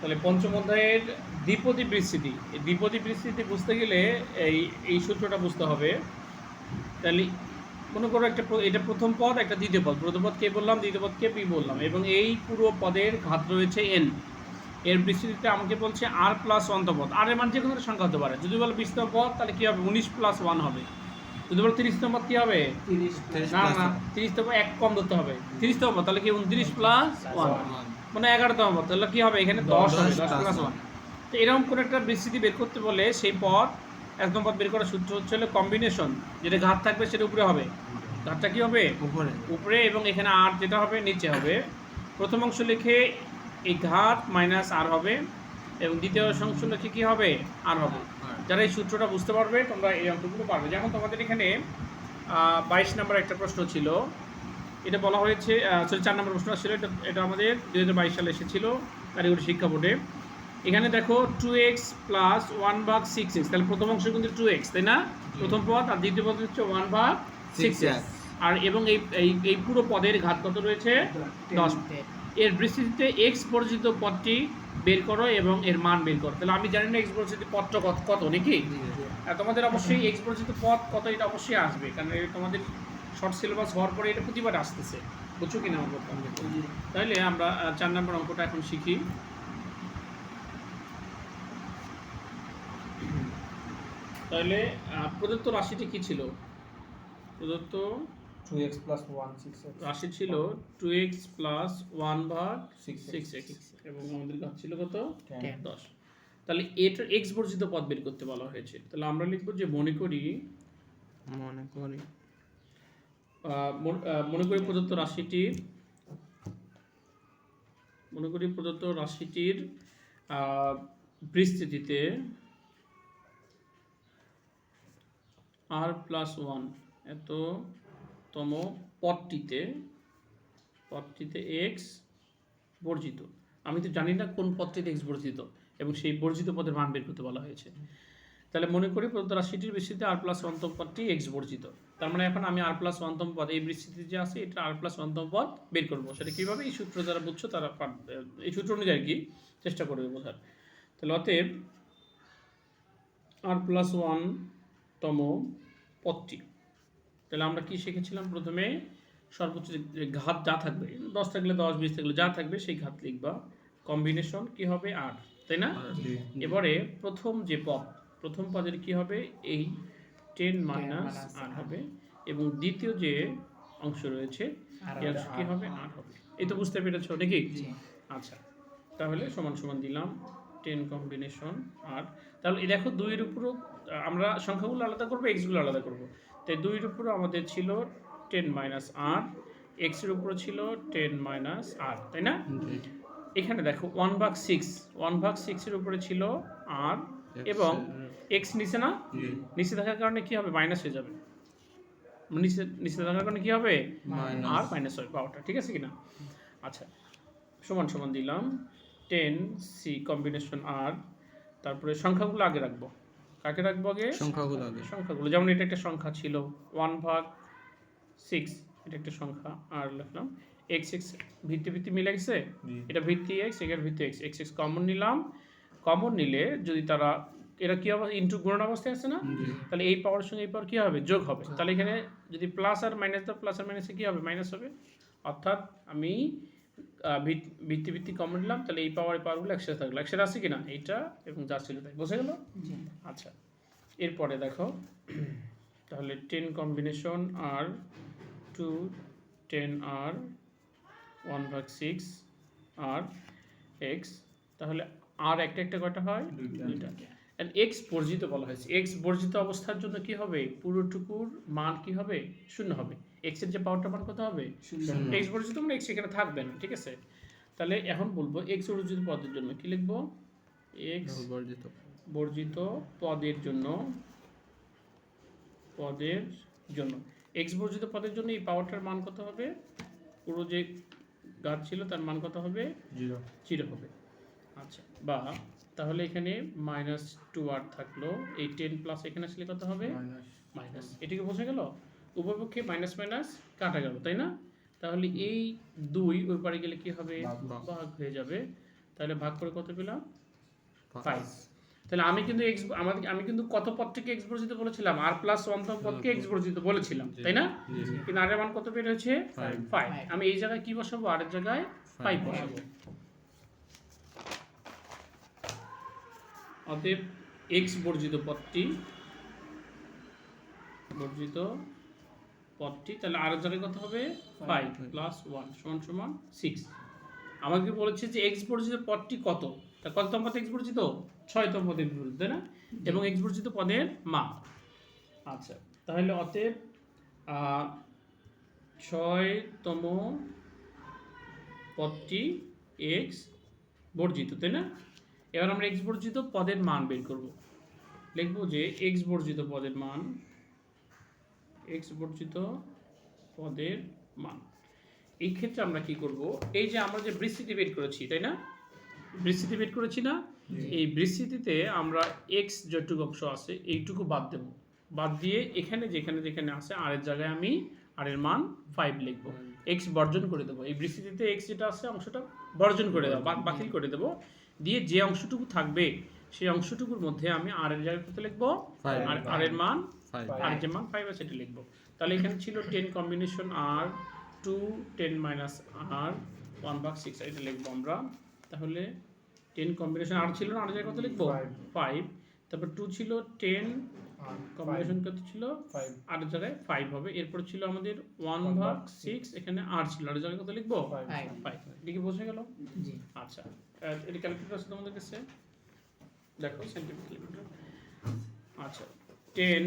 তাহলে পঞ্চম অধ্যায়ের দ্বিপদী বিস্তৃতি, এই দ্বিপদী বিস্তৃতি বুঝতে গেলে এই সূত্রটা বুঝতে হবে। তাহলে মনে করো এটা প্রথম পদ, একটা দ্বিতীয় পদ। প্রথম পদ কে বললাম, দ্বিতীয় পদ কে পি বললাম, এবং এই পুরো পদের ঘাত রয়েছে এন। এর বিস্তৃতিতে আমাকে বলছে আর প্লাস অন্তঃ পদ। আর এর মান যে কোনো সংখ্যা হতে পারে। যদি বলো 20তম পদ তাহলে কী হবে, 19 + 1 হবে। যদি বলো 30তম পদ কী হবে, 30 না না 30তম এক কম ধরতে হবে। 30তম পদ তাহলে কি 29 + 1 মানে 11তম পদ, তাহলে কী হবে এখানে 10 হবে, 10 + 1। তো এরকম কোনো একটা বিস্তৃতি বের করতে বলে সেই পদ, একদম পদ বের করার সূত্র হচ্ছে হলো কম্বিনেশন। যেটা ঘাত থাকবে সেটা উপরে হবে, ঘাতটা কী হবে উপরে, এবং এখানে আর যেটা হবে নিচে হবে। প্রথম অংশ লিখে এই ঘাত মাইনাস আর হবে, এবং দ্বিতীয় অংশ লিখে কী হবে, আর হবে। যারা এই সূত্রটা বুঝতে পারবে তোমরা এই অঙ্কগুলো পারবে। যেমন তোমাদের এখানে 22 নম্বর একটা প্রশ্ন ছিল, এটা বলা হয়েছে, 4 নম্বর প্রশ্ন ছিল, এটা আমাদের 2022 সালে এসেছিল কারিগরি শিক্ষা বোর্ডে। এখানে দেখো 2x + 1/6x, তাহলে প্রথম অংশ কিন্তু 2x, তাই না, প্রথম পদ, আর দ্বিতীয় পদ হচ্ছে 1/6x। আর এবং এই পুরো পদের ঘাত কত রয়েছে, 10। এর বিস্তৃতিতে x বর্জিত পদটি বের করো এবং এর মান বের করো। তাহলে আমি জানি না x বর্জিত পদটা কত নাকি, তোমাদের অবশ্যই x বর্জিত পদ কত এটা অবশ্যই আসবে, কারণ তোমাদের শর্ট সিলেবাস হওয়ার পরে এটা প্রতিবার আসতেছে, বুঝছো কিনা আমার কথা। তাহলে আমরা 4 নম্বর অঙ্কটা এখন শিখি। তাহলে প্রদত্ত রাশিটি কি ছিল, প্রদত্ত 2x + 1 6x রাশি ছিল 2x + 1/6x, এবং আমাদের ঘাত ছিল কত, 10। তাহলে এটার x বর্জিত পদ বের করতে বলা হয়েছে। তাহলে আমরা লিখব যে মনে করি প্রদত্ত রাশিটির বিস্তৃতিতে r + 1 এততম পদটিতে x বর্জিত। আমি তো জানি না কোন পদটিতে x বর্জিত, এবং সেই বর্জিত পদের মান বের করতে বলা হয়েছে। তাহলে মনে করি প্রদত্ত রাশিটির বিস্তৃতিতে r + 1তম পদটি x বর্জিত। তার মানে এখন আমি r + 1তম পদ, এই বিস্তৃতি যে আছে এটা r + 1তম পদ বের করবো। সেটা কীভাবে, এই সূত্র যারা বুঝছো তারা এই সূত্র অনুযায়ী আর কি চেষ্টা করবে বোঝার। তাহলে অতএব r + 1তম পদটি, তাহলে আমরা কি শিখেছিলাম প্রথমে, সর্বোচ্চ ঘাত যা থাকবে, 10 থাকলে 10, 20 থাকলে যা থাকবে সেই ঘাত লিখবা, কম্বিনেশন কি হবে 8, তাই না। এবারে প্রথম পদের কি হবে, এই 10 - 8 হবে, এবং দ্বিতীয় যে অংশ রয়েছে এই অংশ কি হবে, 8 হবে। এই তো বুঝতে পেরেছো নাকি। আচ্ছা, তাহলে সমান সমান দিলাম 10 কম্বিনেশন 8। তাহলে এই দেখো 2 এর উপরও আমরা সংখ্যাগুলো আলাদা করবো, এক্সগুলো আলাদা করবো। তাই 2 এর উপরও আমাদের ছিল 10 - 8, এক্স এর উপরও ছিল 10 - 8, তাই না। এখানে দেখো 1/6 এর উপরে ছিল আর, এবং এক্স নিচে না, নিচে থাকার কারণে কি হবে, মাইনাস হয়ে যাবে, নিচে থাকার কারণে কি হবে, আর মাইনাস হবে পাওয়ারটা, ঠিক আছে কিনা। আচ্ছা, সমান সমান দিলাম 10c কম্বিনেশন আর, তারপরে সংখ্যাগুলো আগে রাখবো। কাকে রাখবো আগে, সংখ্যাগুলো। যেমন এটা একটা সংখ্যা ছিল 1/6, এটা একটা সংখ্যা, আর লিখলাম x ভিত্তি মিলে গেছে, এটা ভিত্তি x, এটার ভিত্তি x কমন নিলাম। কমন নিলে যদি তারা এরা কি হবে, ইনটু গুণন অবস্থায় আছে না, তাহলে এই পাওয়ার সঙ্গে এই পাওয়ার কি হবে, যোগ হবে। তাহলে এখানে যদি প্লাস আর মাইনাস দাও, প্লাস আর মাইনাসে কি হবে, মাইনাস হবে। অর্থাৎ আমি ভিত্তি কমন নিলাম, তাহলে এই পাওয়ারগুলো একসাথে থাকলো, একসাথে আছে কিনা, এইটা এবং যা ছিল তাই, বোঝা গেল। আচ্ছা, এরপরে দেখো, তাহলে 10 কম্বিনেশন আর 2 10 আর 1/6 আর x, তাহলে আর একটা কয়টা হয়, দুইটা। এন্ড x বর্জিত বলা হয়েছে। x বর্জিত অবস্থার জন্য কি হবে, পুরোটুকুর মান কি হবে, 0 হবে। x এর যে পাওয়ারটা মান কত হবে, 0। x বর্জিত মানে x এখানে থাকবে না, ঠিক আছে। তাহলে এখন বলবো x বর্জিত পদের জন্য কি লিখবো, x বর্জিত পদের জন্য x বর্জিত পদের জন্য এই পাওয়ারটার মান কত হবে, পুরো যে ঘাত ছিল তার মান কত হবে, 0 হবে। আচ্ছা, বা তাহলে এখানে -2r থাকলো, এই 10 প্লাস এখানে আসলে কত হবে, মাইনাস। এটিকে বোঝা গেল, উভয়পক্ষে মাইনাস মাইনাস কাটা গেল, তাই না। তাহলে এই 2 ওই পারে গেলে কি হবে, ভাগ হয়ে যাবে। তাহলে ভাগ করে কত পেলাম 5। তাহলে আমি কিন্তু আমি কিন্তু কত পদটিকে এক্স বর্জিত বলেছিলাম, আর প্লাস 1 তম পদকে এক্স বর্জিত বলেছিলাম, তাই না? কিন্তু আর এর মান কত বের হয়েছে 5। আমি এই জায়গায় কি বসাবো, আর এর জায়গায় 5 বসাবো। অতএব এক্স বর্জিত পদটি তাহলে আর এর জায়গায় কত হবে 5 প্লাস 1 সমান সমান 6। আমাকে বলেছে যে এক্স বর্জিত পদটি কত, তা কততম পদ এক্স বর্জিত 6তম পদ এক্স বর্জিত, তাই না? এবং এক্স বর্জিত পদের মান। আচ্ছা, তাহলে অতএব 6তম পদটি এক্স বর্জিত, তাই না? এবার আমরা এক্স বর্জিত পদের মান বের করব। লিখব যে এক্স বর্জিত পদের মান, এই ক্ষেত্রে আমরা কি করব, এই যে আমরা যে বৃস্তিটি বের করেছি, তাই না? বৃস্তিটি বের করেছি না? এই বৃস্তিটিতে আমরা এক্স যেটুকু অংশ আছে এইটুকু বাদ দেব, বাদ দিয়ে এখানে যেখানে আছে আর এর জায়গায় আমি আর এর মান 5 লিখব, এক্স বর্জন করে দেবো। এই বৃস্তিটিতে এক্স যেটা আছে অংশটা বর্জন করে দেবো, বাতিল করে দেবো, দিয়ে যে অংশটুকু থাকবে সেই অংশটুকুর মধ্যে আমি আর এর জায়গায় কত লিখবো, আর এর মান 5, আর যে মান 5 আছে সেটা লিখবো। তাহলে এখানে ছিল 10 কম্বিনেশন আর 2 10 মাইনাস আর 1/6 এটা লিখবো আমরা। তাহলে 10 কম্বিনেশন আর ছিল না, আর জায়গায় কত লিখবো 5, তারপর 2 ছিল 10 কম্বিনেশন কত ছিল 5, আর জায়গায় 5 হবে। এরপর ছিল আমাদের 1/6, এখানে আর ছিল, আর জায়গায় কত লিখবো 5। এটা কি বোঝা গেল? জি। আচ্ছা, এটা ক্যালকুলেটর আছে তোমাদের কাছে, দেখো সাইন্টিফিক ক্যালকুলেটর। আচ্ছা, 10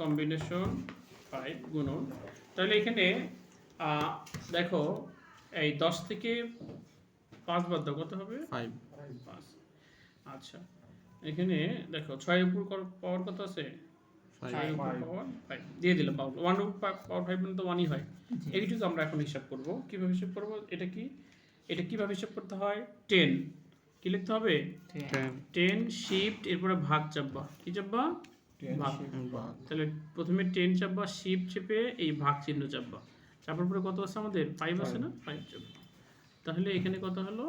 কম্বিনেশন 5 গুণন, তাহলে এখানে দেখো এই 10 থেকে 5 বাদ দাও, কত হবে 5। আচ্ছা, এখানে দেখো 6 উপর পাওয়ার কত আছে 5 উপর পাওয়ার 5 দিয়ে দিলাম, পাওয়ার 1 উপর পাওয়ার 5 মানে তো 1ই হয়। এইটুকু আমরা এখন হিসাব করব। কিভাবে হিসাব করব, এটা কিভাবে হিসাব করতে হয়, 10 কি লিখতে হবে 10 শিফট, এরপরে ভাগ চাপবা, কি চাপবা ভাগ। তাহলে প্রথমে 10 চাপবা, শিফট চেপে এই ভাগ চিহ্ন চাপবা, চাপার পরে কত আছে আমাদের 5 আছে না, 5 চাপবা। তাহলে এখানে কত হলো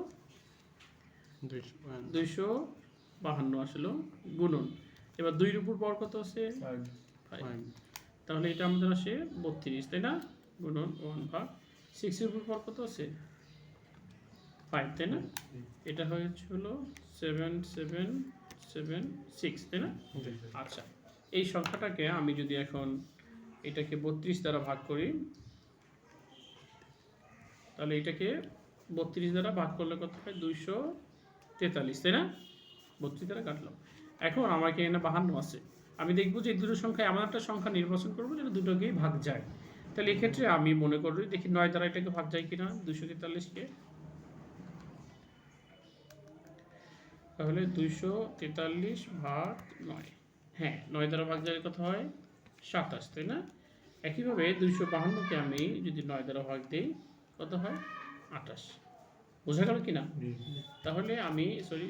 252 আসলো গুণন। এবার 2 এর উপর পাওয়ার কত আছে 5, তাহলে এটা আমাদের আসে 32, তাই না? গুণন 1/6 এর উপর পাওয়ার কত আছে 5, তাই না? এটা হলো 7776, তাই না? আচ্ছা, এই সংখ্যাটাকে আমি যদি এখন এটাকে 32 দ্বারা ভাগ করি, তাহলে এটাকে 32 দ্বারা ভাগ করলে কত হয় 243, তাই না? 32 দ্বারা কাটলাম। এখন আমাকে এখানে 52 আছে, আমি দেখবো যে এই দুটো সংখ্যা এমন একটা সংখ্যা নির্বাচন করবো যেটা দুটোকেই ভাগ যায়। তাহলে এক্ষেত্রে আমি মনে করি দেখি 9 দ্বারা এটাকে ভাগ যায় কিনা 243-কে। তাহলে 243 ভাগ 9, হ্যাঁ 9 দ্বারা ভাগ যায় কত হয় 27, তাই না? একইভাবে 252-কে আমি যদি 9 দ্বারা ভাগ দিই কত হয় 28। বোঝা গেল কিনা? তাহলে আমি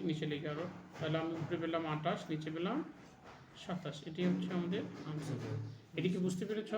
নিচে লিখে আরো, তাহলে আমি উপরে পেলাম 28, নিচে পেলাম 27। এটি হচ্ছে আমাদের আনসার। এটি কি বুঝতে পেরেছ?